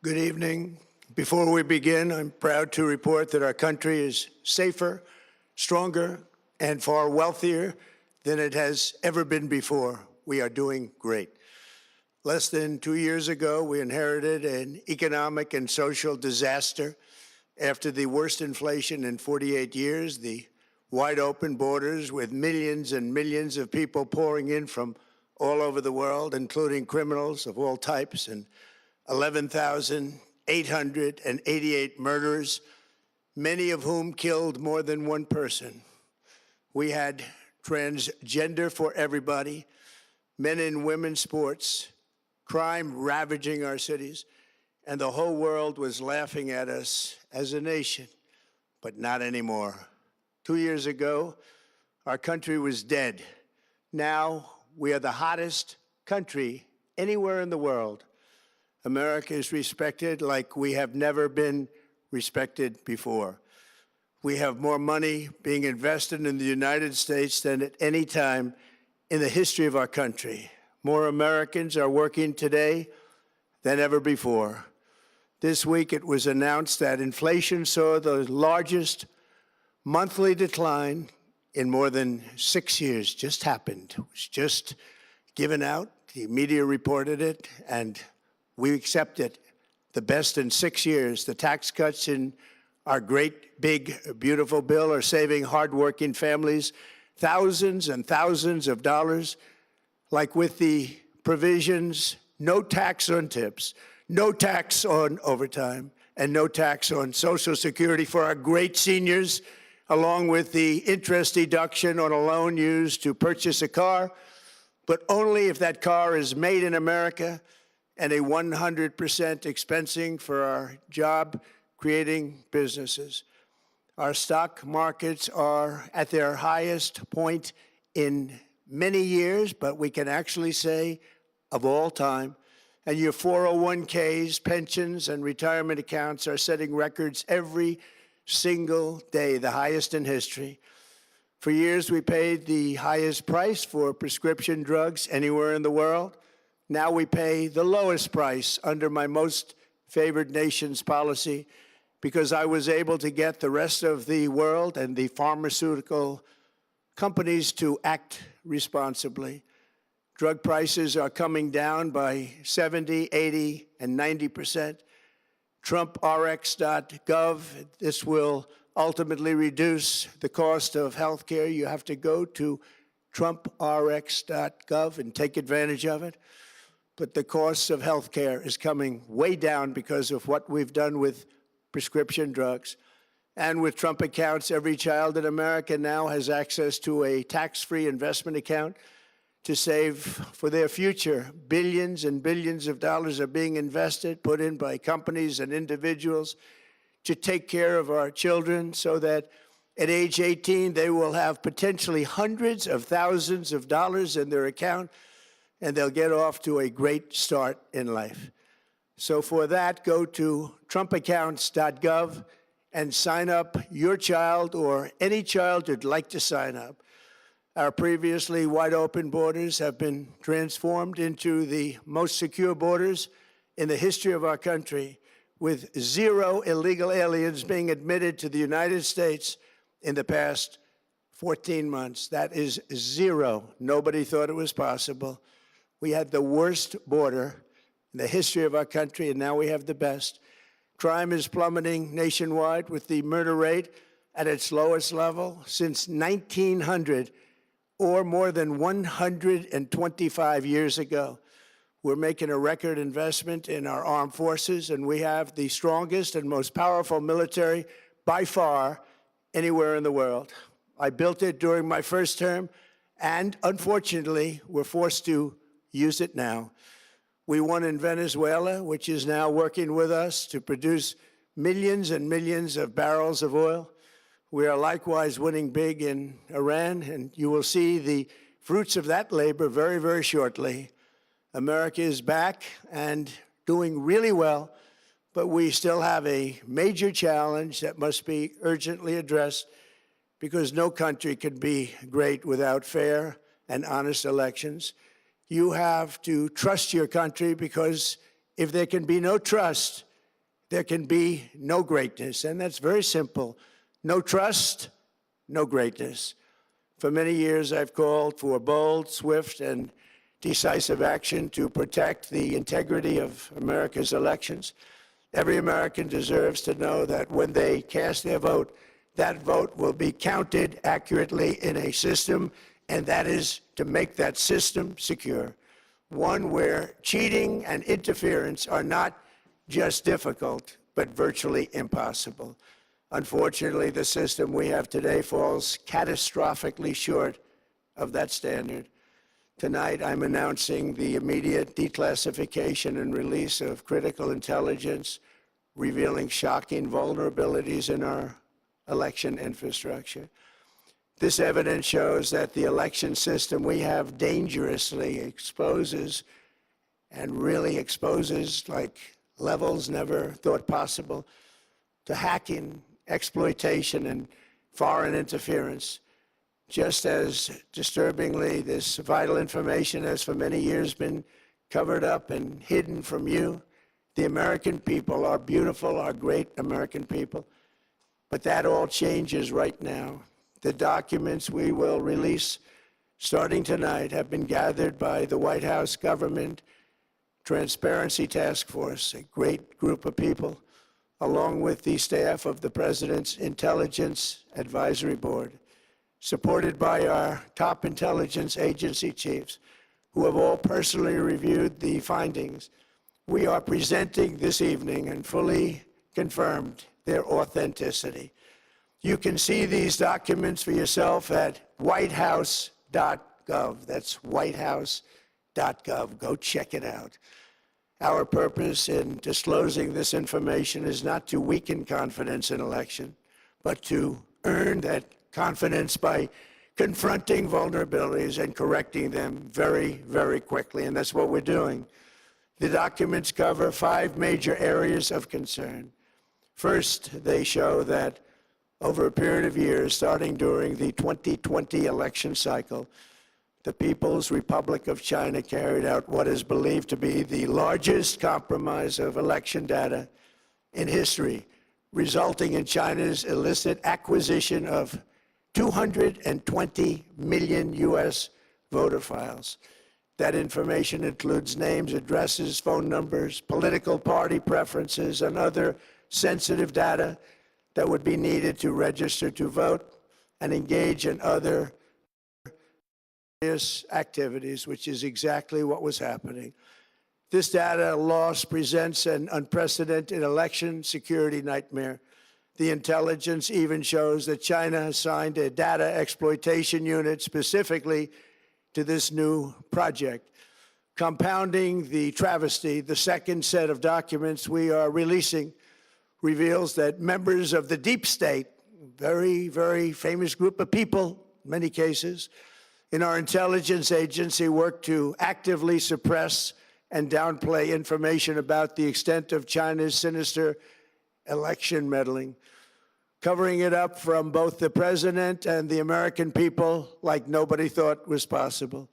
Good evening. Before we begin, I'm proud to report that our country is safer, stronger, and far wealthier than it has ever been before. We are doing great. Less than 2 years ago, we inherited an economic and social disaster. After the worst inflation in 48 years, the wide open borders with millions and millions of people pouring in from all over the world, including criminals of all types, and 11,888 murders, many of whom killed more than one person. We had transgender for everybody, men and women sports, crime ravaging our cities, and the whole world was laughing at us as a nation, but not anymore. 2 years ago, our country was dead. Now we are the hottest country anywhere in the world. America is respected like we have never been respected before. We have more money being invested in the United States than at any time in the history of our country. More Americans are working today than ever before. This week it was announced that inflation saw the largest monthly decline in more than 6 years. Just happened. It was just given out. The media reported it, and we accept it. The best in 6 years. The tax cuts in our great, big, beautiful bill are saving hardworking families thousands and thousands of dollars, like with the provisions, no tax on tips, no tax on overtime, and no tax on Social Security for our great seniors, along with the interest deduction on a loan used to purchase a car, but only if that car is made in America, and a 100% expensing for our job-creating businesses. Our stock markets are at their highest point in many years, but we can actually say of all time. And your 401ks, pensions, and retirement accounts are setting records every single day, the highest in history. For years, we paid the highest price for prescription drugs anywhere in the world. Now we pay the lowest price under my most favored nation's policy because I was able to get the rest of the world and the pharmaceutical companies to act responsibly. Drug prices are coming down by 70, 80, and 90%. TrumpRx.gov, this will ultimately reduce the cost of health care. You have to go to TrumpRx.gov and take advantage of it. But the cost of health care is coming way down because of what we've done with prescription drugs. And with Trump accounts, every child in America now has access to a tax-free investment account to save for their future. Billions and billions of dollars are being invested, put in by companies and individuals to take care of our children so that at age 18, they will have potentially hundreds of thousands of dollars in their account, and they'll get off to a great start in life. So for that, go to TrumpAccounts.gov and sign up your child or any child who'd like to sign up. Our previously wide open borders have been transformed into the most secure borders in the history of our country, with 0 illegal aliens being admitted to the United States in the past 14 months. That is 0. Nobody thought it was possible. We had the worst border in the history of our country, and now we have the best. Crime is plummeting nationwide, with the murder rate at its lowest level since 1900, or more than 125 years ago. We're making a record investment in our armed forces, and we have the strongest and most powerful military by far anywhere in the world. I built it during my first term, and unfortunately, we're forced to use it now. We won in Venezuela, which is now working with us to produce millions and millions of barrels of oil. We are likewise winning big in Iran, and you will see the fruits of that labor very, very shortly. America is back and doing really well, but we still have a major challenge that must be urgently addressed because no country can be great without fair and honest elections. You have to trust your country, because if there can be no trust, there can be no greatness. And that's very simple. No trust, no greatness. For many years, I've called for bold, swift, and decisive action to protect the integrity of America's elections. Every American deserves to know that when they cast their vote, that vote will be counted accurately in a system, and that is to make that system secure, one where cheating and interference are not just difficult, but virtually impossible. Unfortunately, the system we have today falls catastrophically short of that standard. Tonight, I'm announcing the immediate declassification and release of critical intelligence revealing shocking vulnerabilities in our election infrastructure. This evidence shows that the election system we have dangerously exposes and really exposes like levels never thought possible to hacking, exploitation, and foreign interference. Just as disturbingly, this vital information has for many years been covered up and hidden from you, the American people, our beautiful, our great American people. But that all changes right now. The documents we will release starting tonight have been gathered by the White House Government Transparency Task Force, a great group of people, along with the staff of the President's Intelligence Advisory Board, supported by our top intelligence agency chiefs, who have all personally reviewed the findings. We are presenting this evening and fully confirmed their authenticity. You can see these documents for yourself at whitehouse.gov. That's whitehouse.gov. Go check it out. Our purpose in disclosing this information is not to weaken confidence in election, but to earn that confidence by confronting vulnerabilities and correcting them very, very quickly, and that's what we're doing. The documents cover 5 major areas of concern. First, they show that over a period of years, starting during the 2020 election cycle, the People's Republic of China carried out what is believed to be the largest compromise of election data in history, resulting in China's illicit acquisition of 220 million U.S. voter files. That information includes names, addresses, phone numbers, political party preferences, and other sensitive data that would be needed to register to vote and engage in other activities, which is exactly what was happening. This data loss presents an unprecedented election security nightmare. The intelligence even shows that China assigned a data exploitation unit specifically to this new project. Compounding the travesty, the second set of documents we are releasing reveals that members of the deep state, very, very famous group of people, in many cases, in our intelligence agency work to actively suppress and downplay information about the extent of China's sinister election meddling, covering it up from both the president and the American people like nobody thought was possible.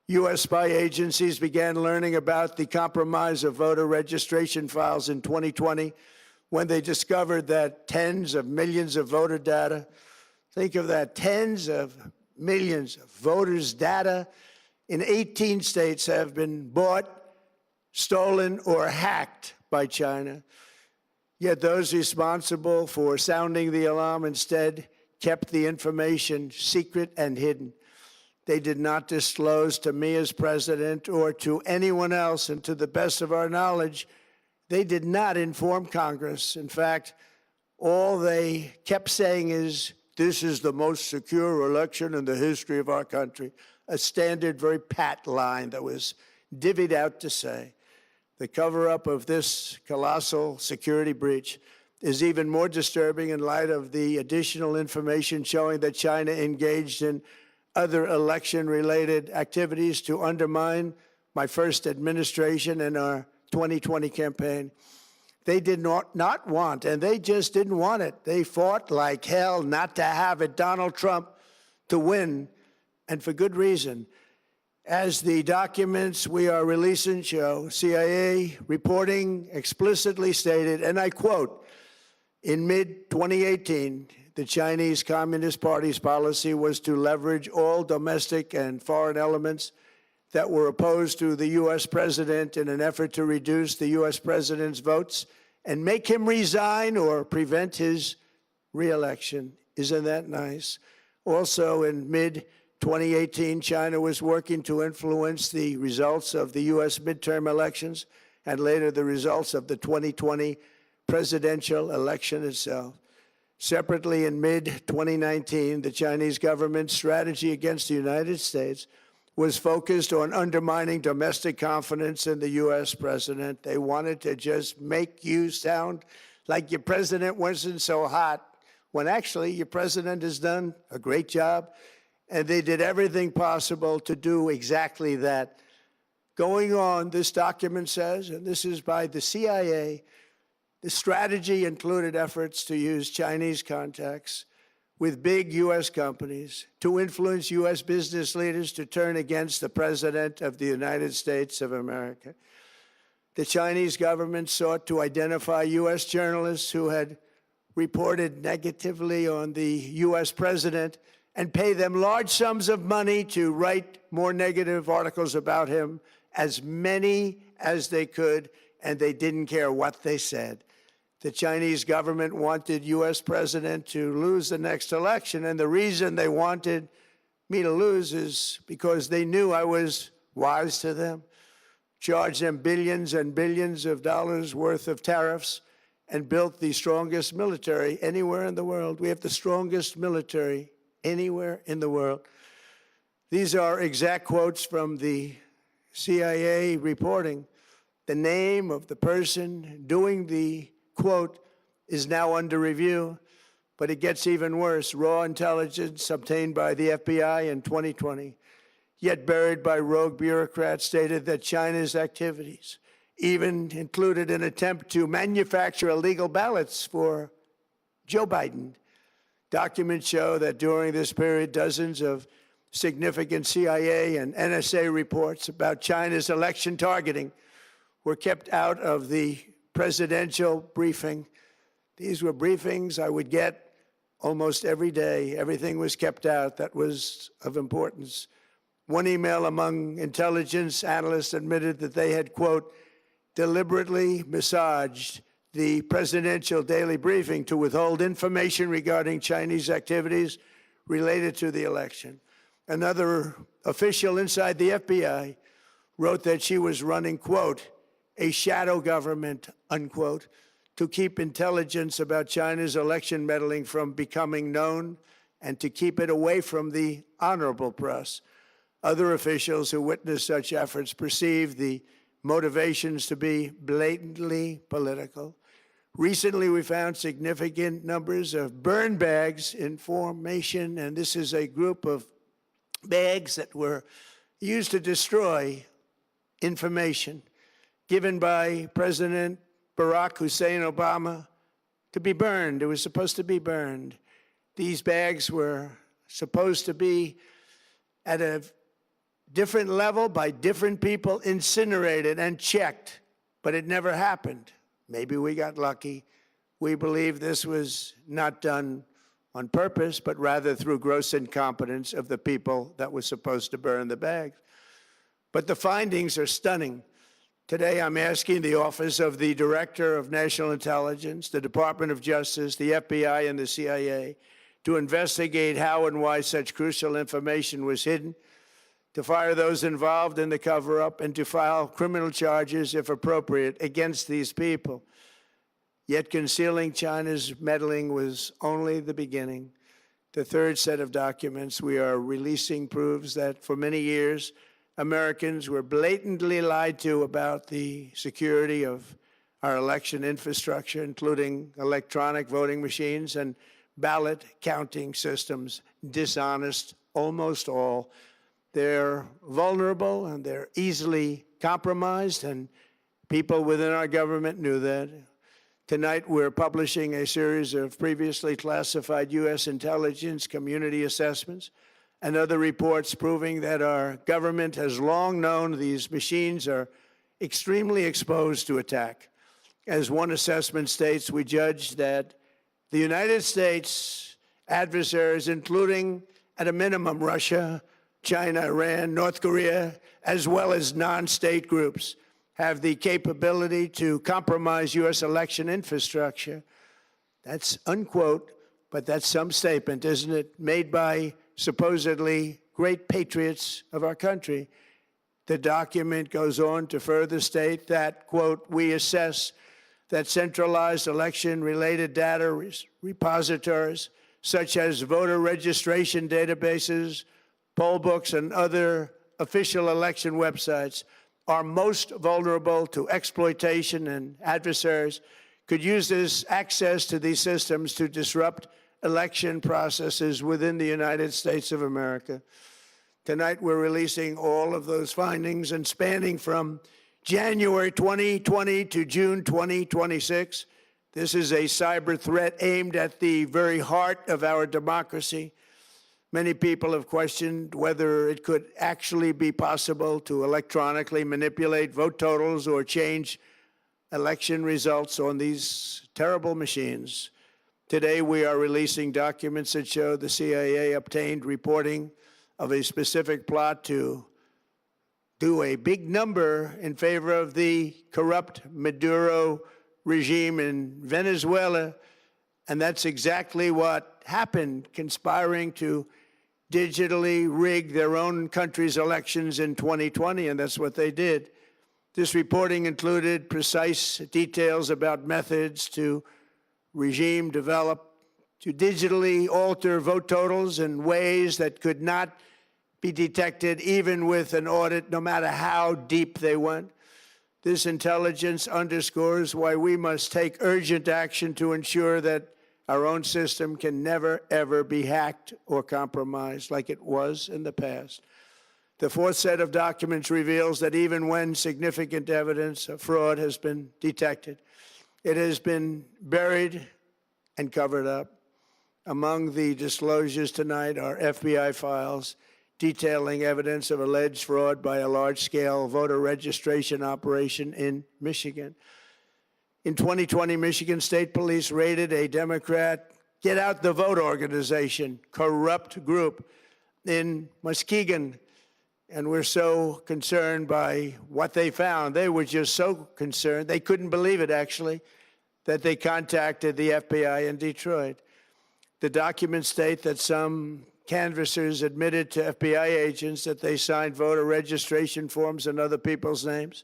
U.S. spy agencies began learning about the compromise of voter registration files in 2020 when they discovered that tens of millions of voter data, think of that, tens of millions of voters' data in 18 states have been bought, stolen, or hacked by China. Yet those responsible for sounding the alarm instead kept the information secret and hidden. They did not disclose to me as president or to anyone else, and to the best of our knowledge, they did not inform Congress. In fact, all they kept saying is, this is the most secure election in the history of our country, a standard, very pat line that was divvied out to say. The cover-up of this colossal security breach is even more disturbing in light of the additional information showing that China engaged in other election-related activities to undermine my first administration and our 2020 campaign. They did not want, and they just didn't want it. They fought like hell not to have it, Donald Trump, to win, and for good reason. As the documents we are releasing show, CIA reporting explicitly stated, and I quote, in mid-2018, the Chinese Communist Party's policy was to leverage all domestic and foreign elements that were opposed to the U.S. president in an effort to reduce the U.S. president's votes and make him resign or prevent his re-election. Isn't that nice? Also, in mid-2018, China was working to influence the results of the U.S. midterm elections and later the results of the 2020 presidential election itself. Separately, in mid-2019, the Chinese government's strategy against the United States was focused on undermining domestic confidence in the U.S. president. They wanted to just make you sound like your president wasn't so hot, when actually your president has done a great job, and they did everything possible to do exactly that. Going on, this document says, and this is by the CIA, the strategy included efforts to use Chinese contacts with big U.S. companies to influence U.S. business leaders to turn against the President of the United States of America. The Chinese government sought to identify U.S. journalists who had reported negatively on the U.S. president and pay them large sums of money to write more negative articles about him, as many as they could, and they didn't care what they said. The Chinese government wanted U.S. president to lose the next election, and the reason they wanted me to lose is because they knew I was wise to them, charged them billions and billions of dollars worth of tariffs, and built the strongest military anywhere in the world. We have the strongest military anywhere in the world. These are exact quotes from the CIA reporting. The name of the person doing the quote is now under review, but it gets even worse. Raw intelligence obtained by the FBI in 2020, yet buried by rogue bureaucrats, stated that China's activities even included an attempt to manufacture illegal ballots for Joe Biden. Documents show that during this period, dozens of significant CIA and NSA reports about China's election targeting were kept out of the presidential briefing. These were briefings I would get almost every day. Everything was kept out that was of importance. One email among intelligence analysts admitted that they had, quote, deliberately massaged the presidential daily briefing to withhold information regarding Chinese activities related to the election. Another official inside the FBI wrote that she was running, quote, a shadow government, unquote, to keep intelligence about China's election meddling from becoming known and to keep it away from the honorable press. Other officials who witnessed such efforts perceived the motivations to be blatantly political. Recently, we found significant numbers of burn bags in formation, and this is a group of bags that were used to destroy information given by President Barack Hussein Obama to be burned. It was supposed to be burned. These bags were supposed to be at a different level by different people, incinerated and checked, but it never happened. Maybe we got lucky. We believe this was not done on purpose, but rather through gross incompetence of the people that were supposed to burn the bags. But the findings are stunning. Today, I'm asking the Office of the Director of National Intelligence, the Department of Justice, the FBI, and the CIA to investigate how and why such crucial information was hidden, to fire those involved in the cover-up, and to file criminal charges, if appropriate, against these people. Yet concealing China's meddling was only the beginning. The third set of documents we are releasing proves that for many years, Americans were blatantly lied to about the security of our election infrastructure, including electronic voting machines and ballot counting systems, dishonest, almost all. They're vulnerable and they're easily compromised, and people within our government knew that. Tonight, we're publishing a series of previously classified U.S. intelligence community assessments and other reports proving that our government has long known these machines are extremely exposed to attack. As one assessment states, we judge that the United States adversaries, including at a minimum Russia, China, Iran, North Korea, as well as non-state groups, have the capability to compromise U.S. election infrastructure. That's unquote, but that's some statement, isn't it, made by supposedly great patriots of our country. The document goes on to further state that, quote, we assess that centralized election-related data repositories, such as voter registration databases, poll books, and other official election websites, are most vulnerable to exploitation, and adversaries could use this access to these systems to disrupt election processes within the United States of America. Tonight, we're releasing all of those findings, and spanning from January 2020 to June 2026. This is a cyber threat aimed at the very heart of our democracy. Many people have questioned whether it could actually be possible to electronically manipulate vote totals or change election results on these terrible machines. Today, we are releasing documents that show the CIA obtained reporting of a specific plot to do a big number in favor of the corrupt Maduro regime in Venezuela. And that's exactly what happened, conspiring to digitally rig their own country's elections in 2020, and that's what they did. This reporting included precise details about methods to regime develop to digitally alter vote totals in ways that could not be detected even with an audit, no matter how deep they went. This intelligence underscores why we must take urgent action to ensure that our own system can never, ever be hacked or compromised like it was in the past. The fourth set of documents reveals that even when significant evidence of fraud has been detected, it has been buried and covered up. Among the disclosures tonight are FBI files detailing evidence of alleged fraud by a large-scale voter registration operation in Michigan. In 2020, Michigan State Police raided a Democrat Get Out the Vote organization, corrupt group in Muskegon. And we're so concerned by what they found. They were just so concerned, they couldn't believe it, actually, that they contacted the FBI in Detroit. The documents state that some canvassers admitted to FBI agents that they signed voter registration forms in other people's names,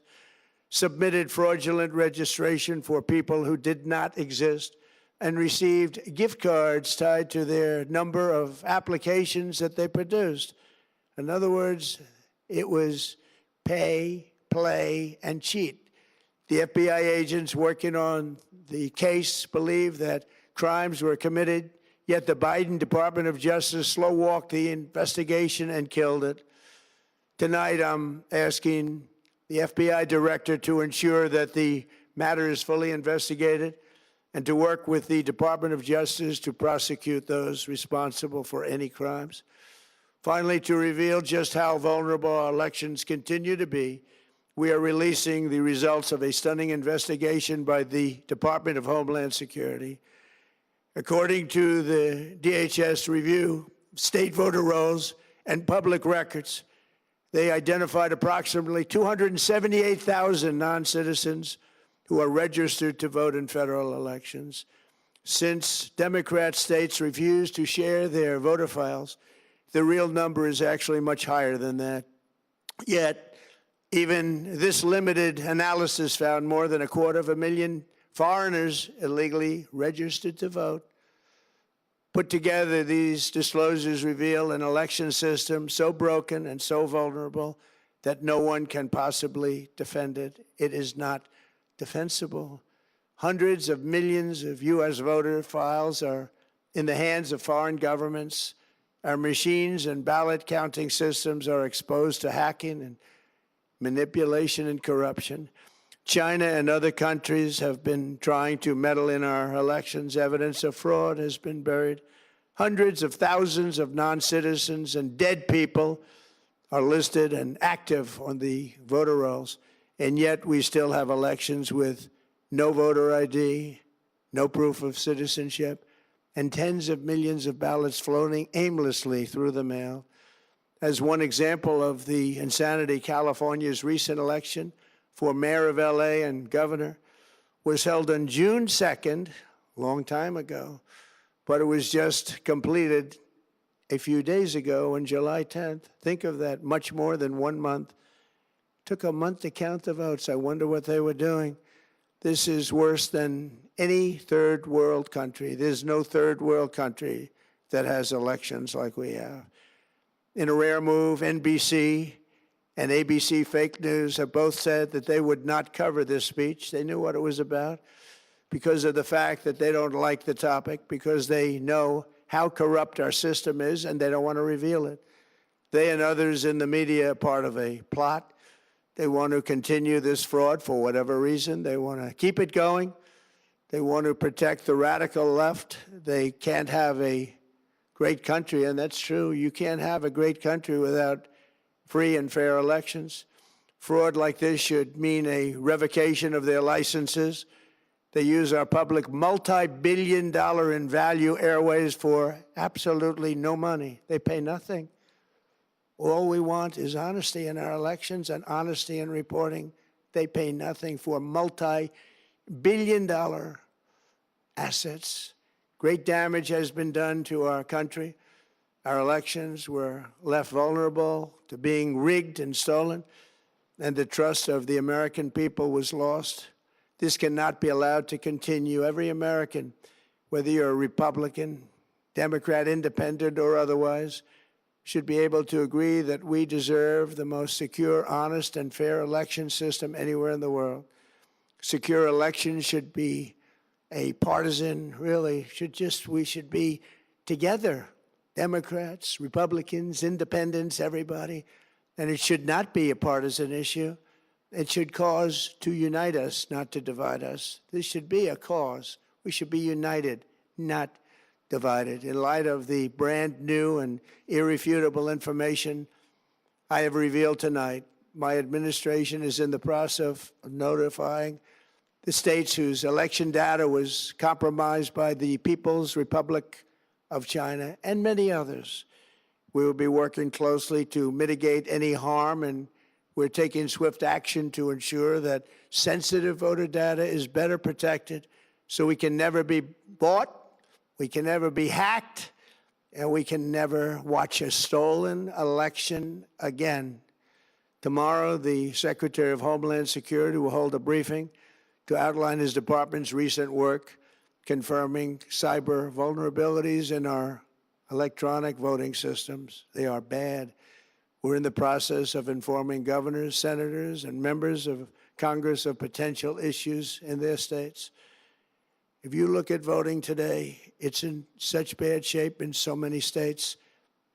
submitted fraudulent registration for people who did not exist, and received gift cards tied to their number of applications that they produced. In other words, it was pay, play, and cheat. The FBI agents working on the case believe that crimes were committed, yet the Biden Department of Justice slow-walked the investigation and killed it. Tonight, I'm asking the FBI director to ensure that the matter is fully investigated and to work with the Department of Justice to prosecute those responsible for any crimes. Finally, to reveal just how vulnerable our elections continue to be, we are releasing the results of a stunning investigation by the Department of Homeland Security. According to the DHS review, state voter rolls and public records, they identified approximately 278,000 non-citizens who are registered to vote in federal elections. Since Democrat states refuse to share their voter files, the real number is actually much higher than that. Yet, even this limited analysis found more than 250,000 foreigners illegally registered to vote. Put together, these disclosures reveal an election system so broken and so vulnerable that no one can possibly defend it. It is not defensible. Hundreds of millions of U.S. voter files are in the hands of foreign governments. Our machines and ballot counting systems are exposed to hacking and manipulation and corruption. China and other countries have been trying to meddle in our elections. Evidence of fraud has been buried. Hundreds of thousands of non-citizens and dead people are listed and active on the voter rolls, and yet we still have elections with no voter ID, no proof of citizenship, and tens of millions of ballots floating aimlessly through the mail. As one example of the insanity, California's recent election for mayor of LA and governor was held on June 2nd, a long time ago, but it was just completed a few days ago on July 10th. Think of that, much more than 1 month. Took a month to count the votes. I wonder what they were doing. This is worse than any third world country. There's no third world country that has elections like we have. In a rare move, NBC and ABC Fake News have both said that they would not cover this speech. They knew what it was about because of the fact that they don't like the topic, because they know how corrupt our system is and they don't want to reveal it. They and others in the media are part of a plot. They want to continue this fraud for whatever reason. They want to keep it going. They want to protect the radical left. They can't have a great country, and that's true. You can't have a great country without free and fair elections. Fraud like this should mean a revocation of their licenses. They use our public multi-billion-dollar in value airways for absolutely no money. They pay nothing. All we want is honesty in our elections and honesty in reporting. They pay nothing for multi-billion-dollar assets. Great damage has been done to our country. Our elections were left vulnerable to being rigged and stolen, and the trust of the American people was lost. This cannot be allowed to continue. Every American, whether you're a Republican, Democrat, Independent, or otherwise, should be able to agree that we deserve the most secure, honest, and fair election system anywhere in the world. Secure elections should be a partisan, really, we should be together, Democrats, Republicans, Independents, everybody, and it should not be a partisan issue. It should cause to unite us, not to divide us. This should be a cause. We should be united, not divided. In light of the brand new and irrefutable information I have revealed tonight, my administration is in the process of notifying the states whose election data was compromised by the People's Republic of China and many others. We will be working closely to mitigate any harm, and we're taking swift action to ensure that sensitive voter data is better protected so we can never be bought, we can never be hacked, and we can never watch a stolen election again. Tomorrow, the Secretary of Homeland Security will hold a briefing to outline his department's recent work confirming cyber vulnerabilities in our electronic voting systems. They are bad. We're in the process of informing governors, senators, and members of Congress of potential issues in their states. If you look at voting today, it's in such bad shape in so many states,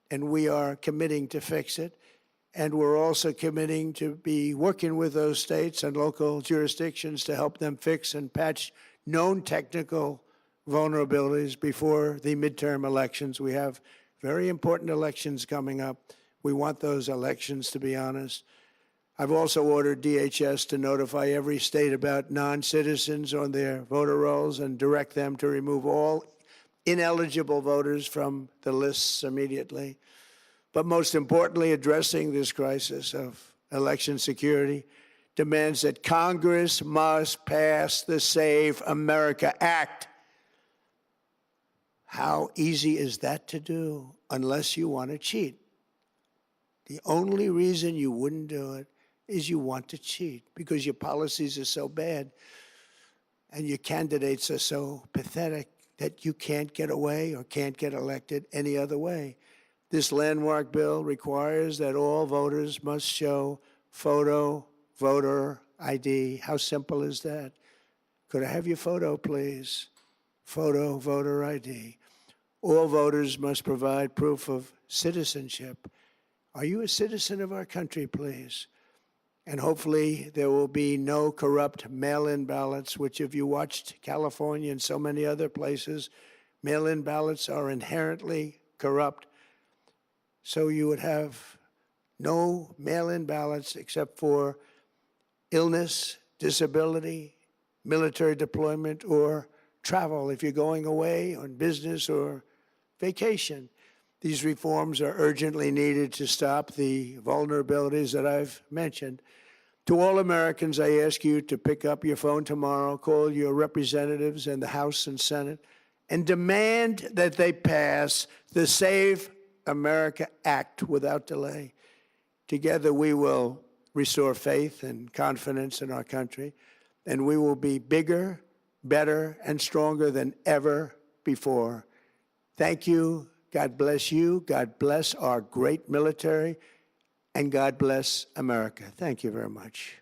and we are committing to fix it. And we're also committing to be working with those states and local jurisdictions to help them fix and patch known technical vulnerabilities before the midterm elections. We have very important elections coming up. We want those elections to be honest. I've also ordered DHS to notify every state about non-citizens on their voter rolls and direct them to remove all ineligible voters from the lists immediately. But most importantly, addressing this crisis of election security demands that Congress must pass the Save America Act. How easy is that to do unless you want to cheat? The only reason you wouldn't do it is you want to cheat because your policies are so bad and your candidates are so pathetic that you can't get away or can't get elected any other way. This landmark bill requires that all voters must show photo voter ID. How simple is that? Could I have your photo, please? Photo voter ID. All voters must provide proof of citizenship. Are you a citizen of our country, please? And hopefully there will be no corrupt mail-in ballots, which if you watched California and so many other places, Mail-in ballots are inherently corrupt. So you would have no mail-in ballots except for illness, disability, military deployment, or travel if you're going away on business or vacation. These reforms are urgently needed to stop the vulnerabilities that I've mentioned. To all Americans, I ask you to pick up your phone tomorrow, call your representatives in the House and Senate, and demand that they pass the Save America Act without delay. Together, we will restore faith and confidence in our country, and we will be bigger, better, and stronger than ever before. Thank you. God bless you. God bless our great military. And God bless America. Thank you very much.